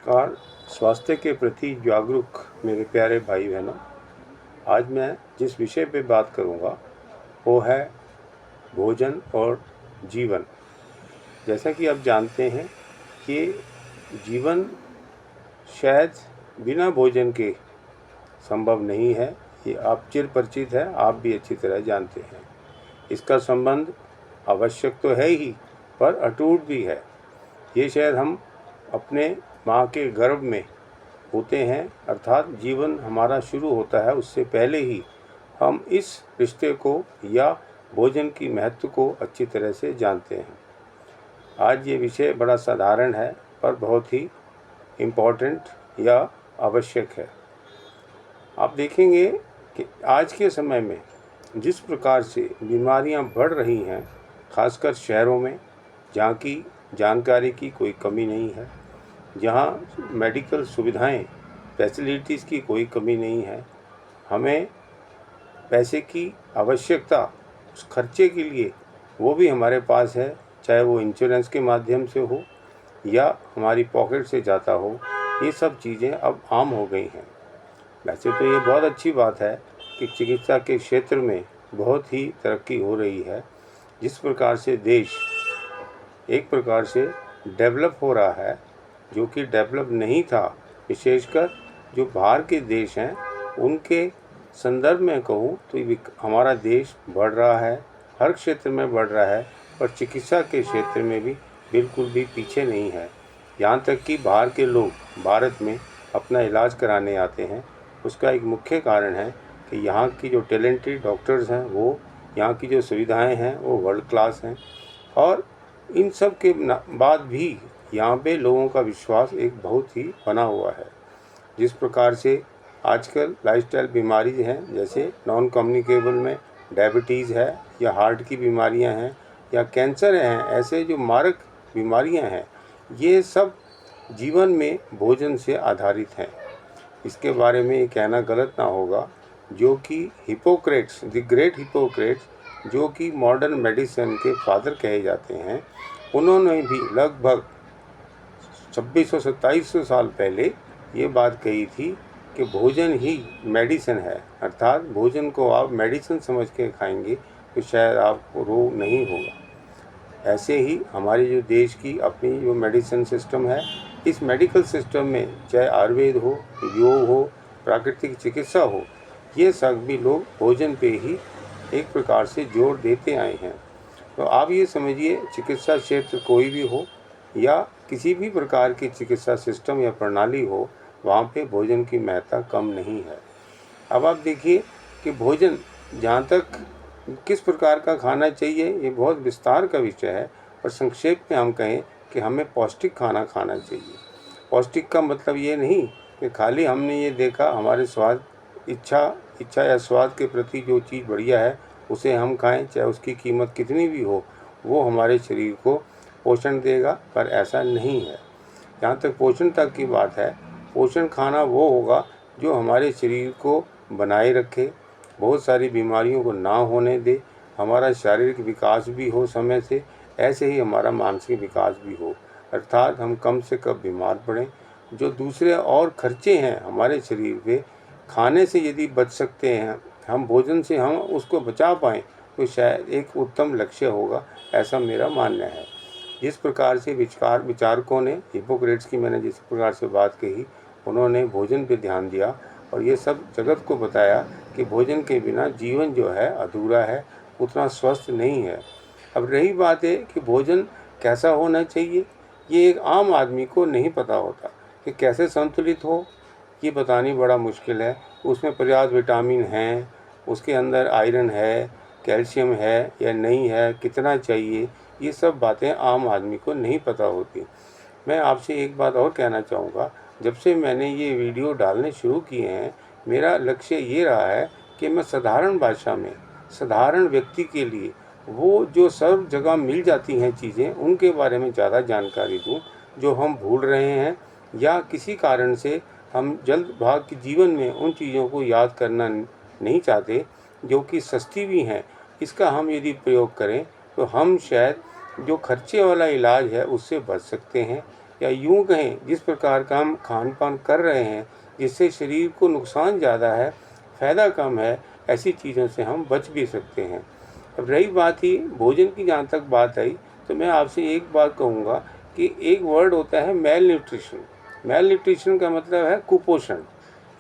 नमस्कार। स्वास्थ्य के प्रति जागरूक मेरे प्यारे भाई बहनों, आज मैं जिस विषय पे बात करूँगा वो है भोजन और जीवन। जैसा कि आप जानते हैं कि जीवन शायद बिना भोजन के संभव नहीं है। ये आप चिर परिचित है, आप भी अच्छी तरह जानते हैं। इसका संबंध आवश्यक तो है ही, पर अटूट भी है। ये शायद हम अपने माँ के गर्भ में होते हैं, अर्थात जीवन हमारा शुरू होता है उससे पहले ही हम इस रिश्ते को या भोजन की महत्व को अच्छी तरह से जानते हैं। आज ये विषय बड़ा साधारण है पर बहुत ही इम्पोर्टेंट या आवश्यक है। आप देखेंगे कि आज के समय में जिस प्रकार से बीमारियां बढ़ रही हैं, खासकर शहरों में, जहाँ की जानकारी की कोई कमी नहीं है, जहाँ मेडिकल सुविधाएं, फैसिलिटीज़ की कोई कमी नहीं है, हमें पैसे की आवश्यकता उस खर्चे के लिए वो भी हमारे पास है, चाहे वो इंश्योरेंस के माध्यम से हो या हमारी पॉकेट से जाता हो। ये सब चीज़ें अब आम हो गई हैं। वैसे तो ये बहुत अच्छी बात है कि चिकित्सा के क्षेत्र में बहुत ही तरक्की हो रही है। जिस प्रकार से देश एक प्रकार से डेवलप हो रहा है, जो कि डेवलप नहीं था, विशेषकर जो बाहर के देश हैं उनके संदर्भ में कहूँ तो हमारा देश बढ़ रहा है, हर क्षेत्र में बढ़ रहा है, और चिकित्सा के क्षेत्र में भी बिल्कुल भी पीछे नहीं है। यहाँ तक कि बाहर के लोग भारत में अपना इलाज कराने आते हैं। उसका एक मुख्य कारण है कि यहाँ की जो टैलेंटेड डॉक्टर्स हैं, वो यहाँ की जो सुविधाएं हैं वो वर्ल्ड क्लास हैं, और इन सब के बाद भी यहाँ पे लोगों का विश्वास एक बहुत ही बना हुआ है। जिस प्रकार से आजकल लाइफस्टाइल बीमारी हैं, जैसे नॉन कम्युनिकेबल में डायबिटीज़ है, या हार्ट की बीमारियां हैं, या कैंसर हैं, ऐसे जो मारक बीमारियां हैं, ये सब जीवन में भोजन से आधारित हैं। इसके बारे में ये कहना गलत ना होगा, जो कि हिपोक्रेट्स, द ग्रेट हिपोक्रेट्स, जो कि मॉडर्न मेडिसिन के फादर कहे जाते हैं, उन्होंने भी लगभग 2600-2700 साल पहले ये बात कही थी कि भोजन ही मेडिसिन है। अर्थात भोजन को आप मेडिसिन समझ के खाएंगे तो शायद आपको रोग नहीं होगा। ऐसे ही हमारे जो देश की अपनी जो मेडिसिन सिस्टम है, इस मेडिकल सिस्टम में चाहे आयुर्वेद हो, योग हो, प्राकृतिक चिकित्सा हो, ये सभी लोग भोजन पे ही एक प्रकार से जोर देते आए हैं। तो आप ये समझिए, चिकित्सा क्षेत्र कोई भी हो या किसी भी प्रकार की चिकित्सा सिस्टम या प्रणाली हो, वहाँ पे भोजन की महत्ता कम नहीं है। अब आप देखिए कि भोजन जहाँ तक किस प्रकार का खाना चाहिए, ये बहुत विस्तार का विषय है, पर संक्षेप में हम कहें कि हमें पौष्टिक खाना खाना चाहिए। पौष्टिक का मतलब ये नहीं कि खाली हमने ये देखा हमारे स्वाद इच्छा या स्वाद के प्रति जो चीज़ बढ़िया है उसे हम खाएं, चाहे उसकी कीमत कितनी भी हो, वो हमारे शरीर को पोषण देगा, पर ऐसा नहीं है। जहाँ तक पोषण तक की बात है, पोषण खाना वो होगा जो हमारे शरीर को बनाए रखे, बहुत सारी बीमारियों को ना होने दे, हमारा शारीरिक विकास भी हो समय से, ऐसे ही हमारा मानसिक विकास भी हो, अर्थात हम कम से कम बीमार पड़ें। जो दूसरे और खर्चे हैं हमारे शरीर पे, खाने से यदि बच सकते हैं हम, भोजन से हम उसको बचा पाएँ, तो शायद एक उत्तम लक्ष्य होगा, ऐसा मेरा मानना है। जिस प्रकार से विचारकों ने, हिपोक्रेट्स की मैंने जिस प्रकार से बात कही, उन्होंने भोजन पे ध्यान दिया और ये सब जगत को बताया कि भोजन के बिना जीवन जो है अधूरा है, उतना स्वस्थ नहीं है। अब रही बात है कि भोजन कैसा होना चाहिए, ये एक आम आदमी को नहीं पता होता कि कैसे संतुलित हो, ये बतानी बड़ा मुश्किल है। उसमें पर्याप्त विटामिन हैं, उसके अंदर आयरन है, कैल्शियम है या नहीं है, कितना चाहिए, ये सब बातें आम आदमी को नहीं पता होती। मैं आपसे एक बात और कहना चाहूँगा, जब से मैंने ये वीडियो डालने शुरू किए हैं, मेरा लक्ष्य ये रहा है कि मैं साधारण भाषा में साधारण व्यक्ति के लिए वो जो सब जगह मिल जाती हैं चीज़ें, उनके बारे में ज़्यादा जानकारी दूँ, जो हम भूल रहे हैं या किसी कारण से हम जल्द भाग के जीवन में उन चीज़ों को याद करना नहीं चाहते, जो कि सस्ती भी हैं। इसका हम यदि प्रयोग करें तो हम शायद जो खर्चे वाला इलाज है उससे बच सकते हैं। या यूँ कहें जिस प्रकार का हम खान पान कर रहे हैं जिससे शरीर को नुकसान ज़्यादा है, फ़ायदा कम है, ऐसी चीज़ों से हम बच भी सकते हैं। अब रही बात ही भोजन की, जहाँ तक बात आई तो मैं आपसे एक बात कहूँगा कि एक वर्ड होता है मेल न्यूट्रिशन। मेल न्यूट्रिशन का मतलब है कुपोषण।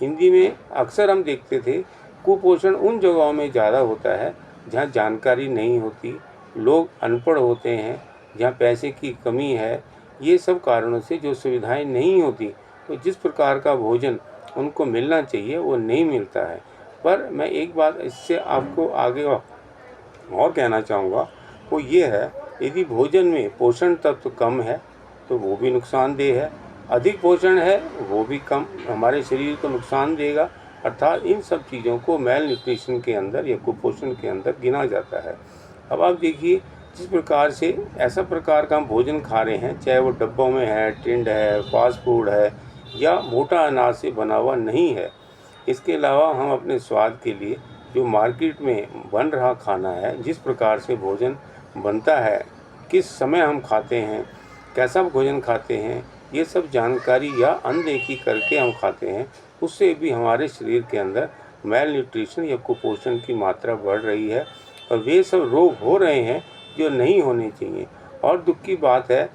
हिंदी में अक्सर हम देखते थे कुपोषण उन जगहों में ज़्यादा होता है जहाँ जानकारी नहीं होती, लोग अनपढ़ होते हैं, जहाँ पैसे की कमी है, ये सब कारणों से जो सुविधाएं नहीं होती, तो जिस प्रकार का भोजन उनको मिलना चाहिए वो नहीं मिलता है। पर मैं एक बात इससे आपको आगे और कहना चाहूँगा, वो ये है, यदि भोजन में पोषण तत्व कम है तो वो भी नुकसानदेह है, अधिक पोषण है वो भी कम हमारे शरीर को नुकसान देगा। अर्थात इन सब चीज़ों को मेल न्यूट्रिशन के अंदर या कुपोषण के अंदर गिना जाता है। अब आप देखिए, जिस प्रकार से ऐसा प्रकार का हम भोजन खा रहे हैं, चाहे वो डब्बों में है, टिंड है, फास्ट फूड है या मोटा अनाज से बना हुआ नहीं है, इसके अलावा हम अपने स्वाद के लिए जो मार्केट में बन रहा खाना है, जिस प्रकार से भोजन बनता है, किस समय हम खाते हैं, कैसा भोजन खाते हैं, ये सब जानकारी या अनदेखी करके हम खाते हैं, उससे भी हमारे शरीर के अंदर मेल न्यूट्रिशन या कुपोषण की मात्रा बढ़ रही है और वे सब रोग हो रहे हैं जो नहीं होने चाहिए। और दुख की बात है,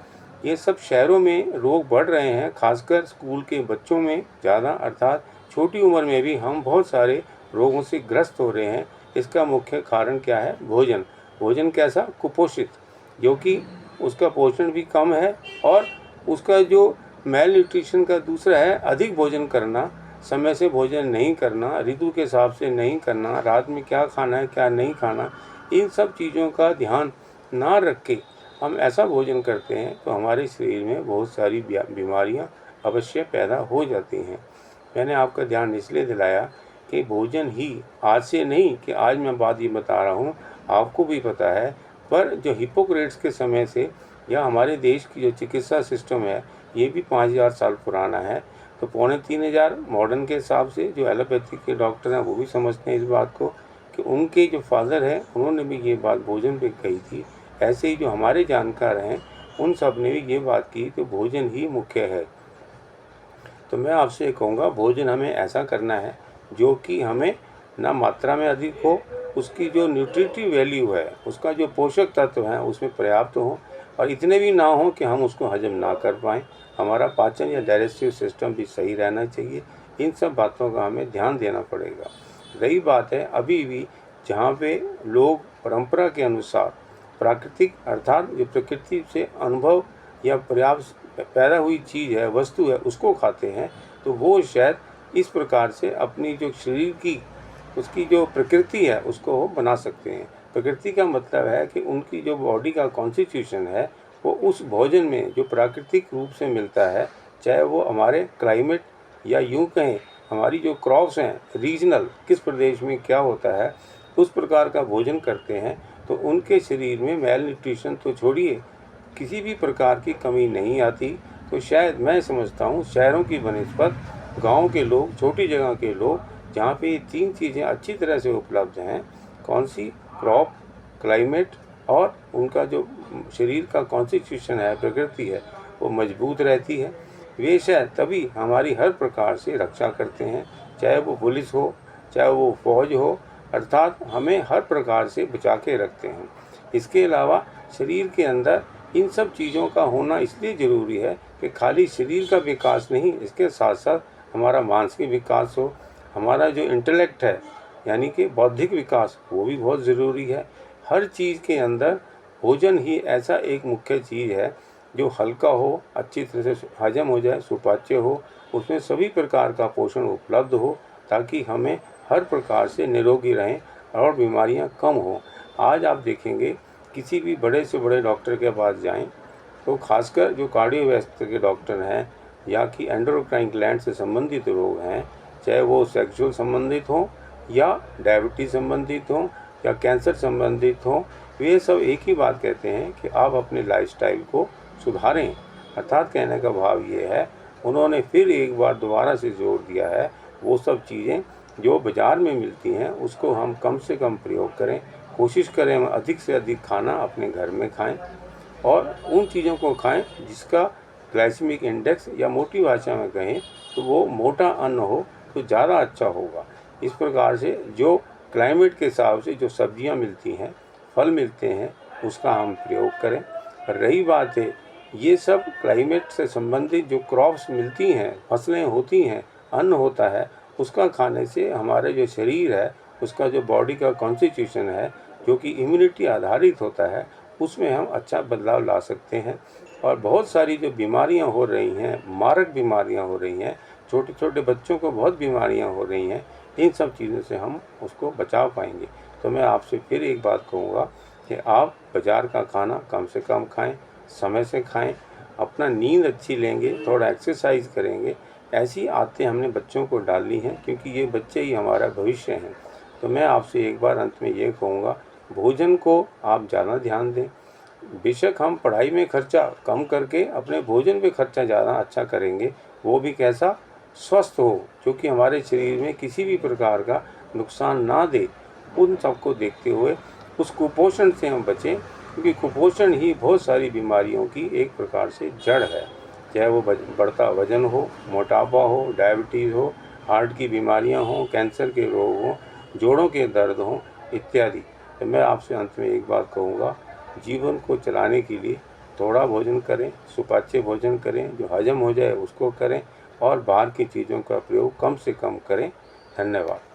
ये सब शहरों में रोग बढ़ रहे हैं, खासकर स्कूल के बच्चों में ज़्यादा, अर्थात छोटी उम्र में भी हम बहुत सारे रोगों से ग्रस्त हो रहे हैं। इसका मुख्य कारण क्या है? भोजन। भोजन कैसा? कुपोषित, जो कि उसका पोषण भी कम है और उसका जो मेल न्यूट्रिशन का दूसरा है अधिक भोजन करना, समय से भोजन नहीं करना, ऋतु के हिसाब से नहीं करना, रात में क्या खाना है क्या नहीं खाना, इन सब चीज़ों का ध्यान ना रख के हम ऐसा भोजन करते हैं तो हमारे शरीर में बहुत सारी बीमारियां अवश्य पैदा हो जाती हैं। मैंने आपका ध्यान इसलिए दिलाया कि भोजन ही आज से नहीं, कि आज मैं बात ये बता रहा हूँ, आपको भी पता है, पर जो हिपोक्रेट्स के समय से या हमारे देश की जो चिकित्सा सिस्टम है ये भी 5000 साल पुराना है, तो 2500 मॉडर्न के हिसाब से जो एलोपैथी के डॉक्टर हैं वो भी समझते हैं इस बात को कि उनके जो फादर हैं उन्होंने भी ये बात भोजन पे कही थी। ऐसे ही जो हमारे जानकार हैं उन सब ने भी ये बात की, तो भोजन ही मुख्य है। तो मैं आपसे कहूँगा, भोजन हमें ऐसा करना है जो कि हमें ना मात्रा में अधिक हो, उसकी जो न्यूट्रिटिव वैल्यू है, उसका जो पोषक तत्व हैं उसमें पर्याप्त हो, और इतने भी ना हो कि हम उसको हजम ना कर पाएँ। हमारा पाचन या डाइजेस्टिव सिस्टम भी सही रहना चाहिए। इन सब बातों का हमें ध्यान देना पड़ेगा। रही बात है अभी भी जहाँ पे लोग परंपरा के अनुसार प्राकृतिक, अर्थात जो प्रकृति से अनुभव या पर्याप्त पैदा हुई चीज़ है, वस्तु है, उसको खाते हैं, तो वो शायद इस प्रकार से अपनी जो शरीर की उसकी जो प्रकृति है उसको वो बना सकते हैं। प्रकृति का मतलब है कि उनकी जो बॉडी का कॉन्स्टिट्यूशन है वो उस भोजन में जो प्राकृतिक रूप से मिलता है, चाहे वो हमारे क्लाइमेट या यूँ कहें हमारी जो क्रॉप्स हैं रीजनल, किस प्रदेश में क्या होता है, उस प्रकार का भोजन करते हैं, तो उनके शरीर में मेल न्यूट्रिशन तो छोड़िए, किसी भी प्रकार की कमी नहीं आती। तो शायद मैं समझता हूँ शहरों की बनिस्बत गांव के लोग, छोटी जगह के लोग, जहाँ पे ये 3 चीज़ें अच्छी तरह से उपलब्ध हैं, कौन सी? क्रॉप, क्लाइमेट और उनका जो शरीर का कॉन्स्टिट्यूशन है, प्रकृति है, वो मजबूत रहती है। वे शायद तभी हमारी हर प्रकार से रक्षा करते हैं, चाहे वो पुलिस हो, चाहे वो फौज हो, अर्थात हमें हर प्रकार से बचा के रखते हैं। इसके अलावा शरीर के अंदर इन सब चीज़ों का होना इसलिए ज़रूरी है कि खाली शरीर का विकास नहीं, इसके साथ साथ हमारा मानसिक विकास हो, हमारा जो इंटेलेक्ट है यानी कि बौद्धिक विकास, वो भी बहुत ज़रूरी है। हर चीज़ के अंदर भोजन ही ऐसा एक मुख्य चीज़ है जो हल्का हो, अच्छी तरह से हजम हो जाए, सुपाच्य हो, उसमें सभी प्रकार का पोषण उपलब्ध हो, ताकि हमें हर प्रकार से निरोगी रहें और बीमारियां कम हों। आज आप देखेंगे किसी भी बड़े से बड़े डॉक्टर के पास जाएं तो खासकर जो कार्डियोवैस्कुलर के डॉक्टर हैं या कि एंडोक्राइन ग्लैंड से संबंधित रोग हैं, चाहे वो सेक्सुअल संबंधित हों या डायबिटीज संबंधित हों या कैंसर संबंधित हों, वे सब एक ही बात कहते हैं कि आप अपने लाइफस्टाइल को सुधारें। अर्थात कहने का भाव ये है, उन्होंने फिर एक बार दोबारा से जोर दिया है, वो सब चीज़ें जो बाज़ार में मिलती हैं उसको हम कम से कम प्रयोग करें, कोशिश करें हम अधिक से अधिक खाना अपने घर में खाएं और उन चीज़ों को खाएं जिसका ग्लाइसेमिक इंडेक्स या मोटी भाषा में कहें तो वो मोटा अन्न हो तो ज़्यादा अच्छा होगा। इस प्रकार से जो क्लाइमेट के हिसाब से जो सब्जियां मिलती हैं, फल मिलते हैं, उसका हम प्रयोग करें। रही बात है ये सब क्लाइमेट से संबंधित जो क्रॉप्स मिलती हैं, फसलें होती हैं, अन्न होता है, उसका खाने से हमारे जो शरीर है, उसका जो बॉडी का कॉन्स्टिट्यूशन है, जो कि इम्यूनिटी आधारित होता है, उसमें हम अच्छा बदलाव ला सकते हैं। और बहुत सारी जो बीमारियां हो रही हैं, मारक बीमारियां हो रही हैं, छोटे छोटे बच्चों को बहुत बीमारियां हो रही हैं, इन सब चीज़ों से हम उसको बचा पाएंगे। तो मैं आपसे फिर एक बात कहूँगा कि आप बाज़ार का खाना कम से कम खाएं, समय से खाएं, अपना नींद अच्छी लेंगे, थोड़ा एक्सरसाइज करेंगे। ऐसी आदतें हमने बच्चों को डालनी हैं क्योंकि ये बच्चे ही हमारा भविष्य हैं। तो मैं आपसे एक बार अंत में ये कहूँगा, भोजन को आप ज़्यादा ध्यान दें। बेशक हम पढ़ाई में खर्चा कम करके अपने भोजन पे खर्चा ज़्यादा अच्छा करेंगे, वो भी कैसा, स्वस्थ हो, जो कि हमारे शरीर में किसी भी प्रकार का नुकसान ना दे। उन सबको देखते हुए उस कुपोषण से हम बचें, क्योंकि कुपोषण ही बहुत सारी बीमारियों की एक प्रकार से जड़ है। चाहे वो बढ़ता वजन हो, मोटापा हो, डायबिटीज़ हो, हार्ट की बीमारियां हों, कैंसर के रोग हों, जोड़ों के दर्द हों, इत्यादि। तो मैं आपसे अंत में एक बात कहूँगा, जीवन को चलाने के लिए थोड़ा भोजन करें, सुपाच्य भोजन करें, जो हजम हो जाए उसको करें, और बाहर की चीज़ों का प्रयोग कम से कम करें। धन्यवाद।